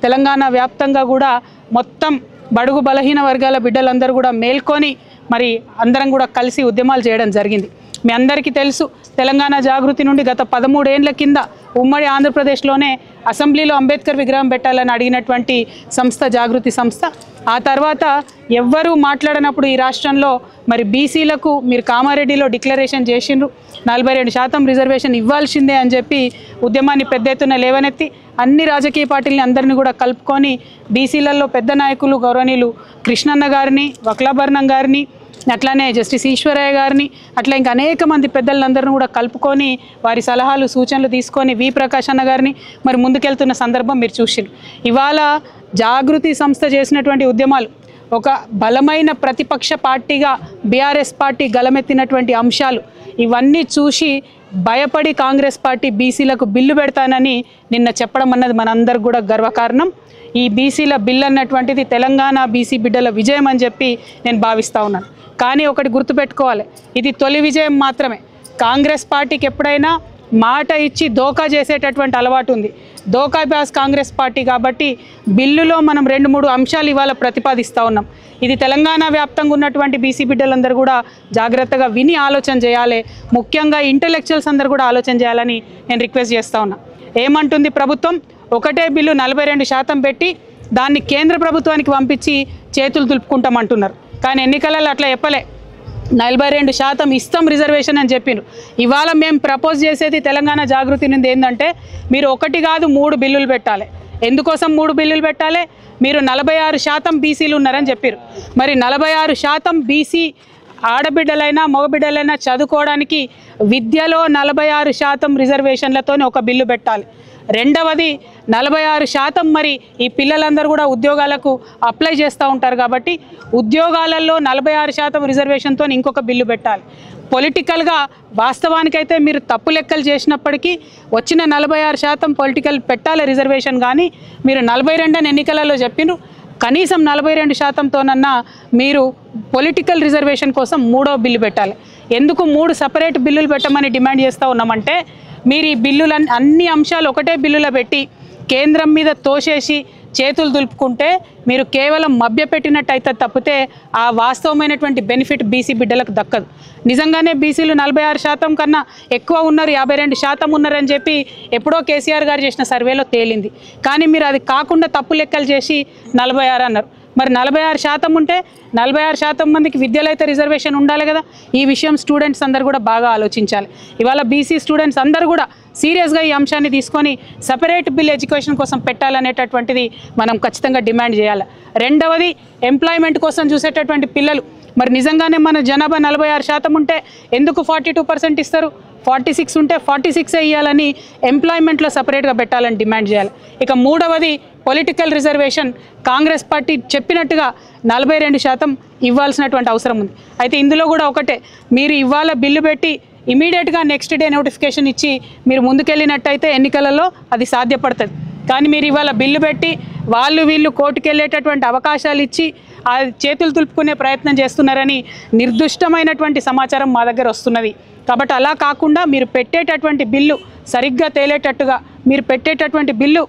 తెలంగాణ వ్యాప్తంగా కూడా మొత్తం బడుగు బలహీన వర్గాల బిడ్డలందరూ కూడా మేల్కొని మరి అందరం కూడా కలిసి ఉద్యమాలు చేయడం జరిగింది. మీ అందరికీ తెలుసు, తెలంగాణ జాగృతి నుండి గత 13 ఏళ్ల కింద ఉమ్మడి ఆంధ్రప్రదేశ్లోనే అసెంబ్లీలో అంబేద్కర్ విగ్రహం పెట్టాలని అడిగినటువంటి సంస్థ జాగృతి సంస్థ. ఆ తర్వాత ఎవ్వరూ మాట్లాడినప్పుడు ఈ రాష్ట్రంలో మరి బీసీలకు మీరు కామారెడ్డిలో డిక్లరేషన్ చేసిండ్రు, 42% రిజర్వేషన్ ఇవ్వాల్సిందే అని చెప్పి ఉద్యమాన్ని పెద్ద ఎత్తున లేవనెత్తి అన్ని రాజకీయ పార్టీలని అందరినీ కూడా కలుపుకొని బీసీలలో పెద్ద నాయకులు గౌరవనీయులు కృష్ణన్న గారిని, వక్లాభరణం గారిని, అట్లానే జస్టిస్ ఈశ్వరయ్య గారిని, అట్లా ఇంకా అనేక మంది పెద్దలందరినీ కూడా కలుపుకొని వారి సలహాలు సూచనలు తీసుకొని వి ప్రకాష్ అన్న గారిని మరి ముందుకెళ్తున్న సందర్భం మీరు చూసిండ్రు. ఇవాళ జాగృతి సంస్థ చేసినటువంటి ఉద్యమాలు ఒక బలమైన ప్రతిపక్ష పార్టీగా బీఆర్ఎస్ పార్టీ గలమెత్తినటువంటి అంశాలు ఇవన్నీ చూసి భయపడి కాంగ్రెస్ పార్టీ బీసీలకు బిల్లు పెడతానని నిన్న చెప్పడం అన్నది మనందరికి కూడా గర్వకారణం. ఈ బీసీల బిల్ అన్నటువంటిది తెలంగాణ బీసీ బిడ్డల విజయం అని చెప్పి నేను భావిస్తూ ఉన్నాను. కానీ ఒకటి గుర్తుపెట్టుకోవాలి, ఇది తొలి విజయం మాత్రమే. కాంగ్రెస్ పార్టీకి ఎప్పుడైనా మాట ఇచ్చి దోకా చేసేటటువంటి అలవాటు ఉంది. దోకా బ్యాస్ కాంగ్రెస్ పార్టీ కాబట్టి బిల్లులో మనం 2-3 అంశాలు ఇవాళ ప్రతిపాదిస్తూ ఉన్నాం. ఇది తెలంగాణ వ్యాప్తంగా ఉన్నటువంటి బీసీ బిడ్డలందరూ కూడా జాగ్రత్తగా విని ఆలోచన చేయాలి. ముఖ్యంగా ఇంటెలెక్చువల్స్ అందరూ కూడా ఆలోచన చేయాలని నేను రిక్వెస్ట్ చేస్తూ ఉన్నా. ఏమంటుంది ప్రభుత్వం? ఒకటే బిల్లు 42% పెట్టి దాన్ని కేంద్ర ప్రభుత్వానికి పంపించి చేతులు దులుపుకుంటామంటున్నారు. కానీ ఎన్నికలలో అట్లా చెప్పలే, 42% ఇస్తాం రిజర్వేషన్ అని చెప్పిండ్రు. ఇవాళ మేము ప్రపోజ్ చేసేది తెలంగాణ జాగృతి నుండి ఏంటంటే మీరు 1 కాదు 3 బిల్లులు పెట్టాలి. ఎందుకోసం 3 బిల్లులు పెట్టాలి? మీరు 46% బీసీలు ఉన్నారని చెప్పారు. మరి 46% బీసీ ఆడబిడ్డలైనా మగబిడ్డలైనా చదువుకోవడానికి విద్యలో 46% రిజర్వేషన్లతోనే ఒక బిల్లు పెట్టాలి. రెండవది 46% మరి ఈ పిల్లలందరూ కూడా ఉద్యోగాలకు అప్లై చేస్తూ ఉంటారు కాబట్టి ఉద్యోగాలలో 46% రిజర్వేషన్తో ఇంకొక బిల్లు పెట్టాలి. పొలిటికల్గా వాస్తవానికైతే మీరు తప్పు లెక్కలు చేసినప్పటికీ వచ్చిన 46% పొలిటికల్ పెట్టాలి రిజర్వేషన్. కానీ మీరు 42 ఎన్నికలలో చెప్పిన కనీసం 42%తోనన్నా మీరు పొలిటికల్ రిజర్వేషన్ కోసం 3వ బిల్లు పెట్టాలి. ఎందుకు 3 సపరేట్ బిల్లులు పెట్టమని డిమాండ్ చేస్తూ ఉన్నామంటే మీరు ఈ బిల్లులు అన్ని అంశాలు ఒకటే బిల్లులో పెట్టి కేంద్రం మీద తోసేసి చేతులు దులుపుకుంటే మీరు కేవలం మభ్యపెట్టినట్టయితే తప్పితే ఆ వాస్తవమైనటువంటి బెనిఫిట్ బీసీ బిడ్డలకు దక్కదు. నిజంగానే బీసీలు 46% కన్నా ఎక్కువ ఉన్నారు, 52% ఉన్నారని చెప్పి ఎప్పుడో కేసీఆర్ గారు చేసిన సర్వేలో తేలింది. కానీ మీరు అది కాకుండా తప్పు లెక్కలు చేసి 46 అన్నారు. మరి 46% ఉంటే 46% మందికి విద్యలో అయితే రిజర్వేషన్ ఉండాలి కదా. ఈ విషయం స్టూడెంట్స్ అందరూ కూడా బాగా ఆలోచించాలి. ఇవాళ బీసీ స్టూడెంట్స్ అందరూ కూడా సీరియస్గా ఈ అంశాన్ని తీసుకొని సపరేట్ బిల్ ఎడ్యుకేషన్ కోసం పెట్టాలనేటటువంటిది మనం ఖచ్చితంగా డిమాండ్ చేయాలి. రెండవది ఎంప్లాయ్మెంట్ కోసం చూసేటటువంటి పిల్లలు మరి నిజంగానే మన జనాభా 46% ఉంటే ఎందుకు 42% ఇస్తారు? 46 ఉంటే 46 ఇవ్వాలని ఎంప్లాయ్మెంట్లో సపరేట్గా పెట్టాలని డిమాండ్ చేయాలి. ఇక మూడవది పొలిటికల్ రిజర్వేషన్ కాంగ్రెస్ పార్టీ చెప్పినట్టుగా 42% ఇవ్వాల్సినటువంటి అవసరం ఉంది. అయితే ఇందులో కూడా ఒకటే, మీరు ఇవాళ బిల్లు పెట్టి ఇమీడియట్గా నెక్స్ట్ డే నోటిఫికేషన్ ఇచ్చి మీరు ముందుకెళ్ళినట్టయితే ఎన్నికలలో అది సాధ్యపడుతుంది. కానీ మీరు ఇవాళ బిల్లు పెట్టి వీళ్ళు కోర్టుకు వెళ్ళేటటువంటి అవకాశాలు ఇచ్చి ఆ చేతులు తులుపుకునే ప్రయత్నం చేస్తున్నారని నిర్దుష్టమైనటువంటి సమాచారం మా దగ్గర వస్తున్నది. కాబట్టి అలా కాకుండా మీరు పెట్టేటటువంటి బిల్లు సరిగ్గా తేలేటట్టుగా, మీరు పెట్టేటటువంటి బిల్లు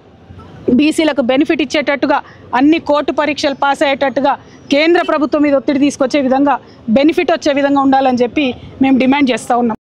బీసీలకు బెనిఫిట్ ఇచ్చేటట్టుగా, అన్ని కోర్టు పరీక్షలు పాస్ అయ్యేటట్టుగా, కేంద్ర ప్రభుత్వం మీద ఒత్తిడి తీసుకొచ్చే విధంగా, బెనిఫిట్ వచ్చే విధంగా ఉండాలని చెప్పి మేము డిమాండ్ చేస్తూ ఉన్నాం.